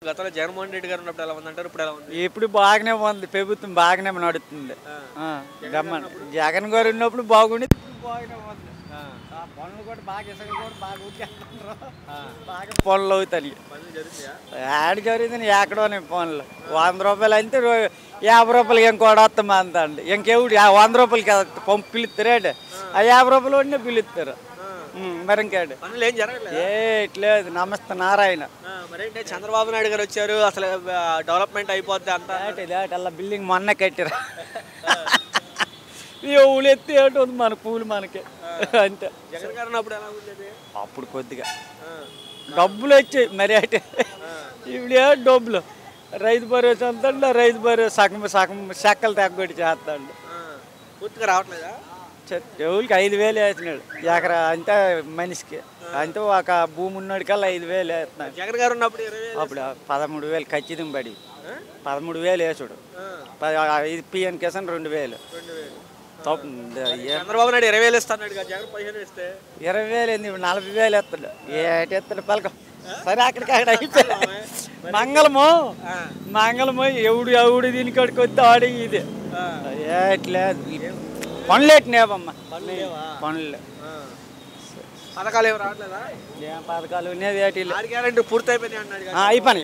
గతంలో జగన్మోహన్ రెడ్డి గారు ఉన్నప్పుడు ఎలా ఉందంటారు? ఇప్పుడు ఎలా ఉంది? ఇప్పుడు బాగానే ఉంది, ప్రభుత్వం బాగానే నడుస్తుంది. జగన్ గారు ఉన్నప్పుడు బాగుండేది, ఇప్పుడు బాగానే ఉంది. పనులు కూడా బాగా, ఇసుకలు కూడా బాగా ఊరికేస్తున్నారు, బాగా పనులు అవుతాయి. పనులు జరుగుతాయా? యాడ్ జరుగుతుంది ఎక్కడోనే పనులు. 100 రూపాయలు అంటే 50 రూపాయలకి ఇంకోటి వస్తామా అంత అండి. ఇంకెవడు 100 రూపాయలకి పంపు పిలుస్తారేడు, ఆ 50 రూపాయలు వాడినే పిలుస్తారు. మరి ఇంకేడు పనులు ఏం జరగలేదు. ఏట్లేదు. నమస్తే నారాయణ. మరేంటే చంద్రబాబు నాయుడు గారు వచ్చారు, అసలు డెవలప్మెంట్ అయిపోద్ది అంతా. అలా బిల్డింగ్ మొన్న కట్టారు, ఎవరు ఎత్తి ఏటి ఉంది మన పూలు మనకి అంతే. జగన్ గారు ఉన్నప్పుడు ఎలా ఉండేది? అప్పుడు కొద్దిగా డబ్బులు వచ్చాయి మరి అంటే. ఇప్పుడు ఏ డబ్బులు రైతు భరోసా అంతండి, రైతు భరోసా సగం సగం చెక్కలు తగ్గొట్టి చేస్తాడు. పూర్తిగా రావట్లేదా? ఎవరికి 5,000 వేసినాడు ఎకరా, అంతే మనిషికి. అంతే ఒక భూమి ఉన్నోడికల్లా 5,000 వేస్తున్నాడు. జగన్ గారు ఉన్నప్పుడు 20,000. అప్పుడు 13,000 ఖచ్చితంగా పడి 13,000 వేసుడు. ఇది పిఎన్ కిసాన్ 2,000. చంద్రబాబు నాయుడు 20,000 ఇస్తాడు, జగన్ 15 ఇస్తే 20,000 ఎందుకు 40,000 ఎత్తాడు. ఏటి ఎత్తాడు పలకం. సరే అక్కడికి అక్కడ అయిపోయి మంగళము ఎవడు దీనికాడికి వస్తే ఆడి ఇది ఏట్లేదు. పనులు ఎట్టినావమ్మా, పనులు పథకాలు ఏమి రావట్లేదా? ఏం పథకాలు ఉన్నది ఏటి గ్యారెంటీ పూర్తి అయిపోయినాయి అన్నాడు. అయిపోయి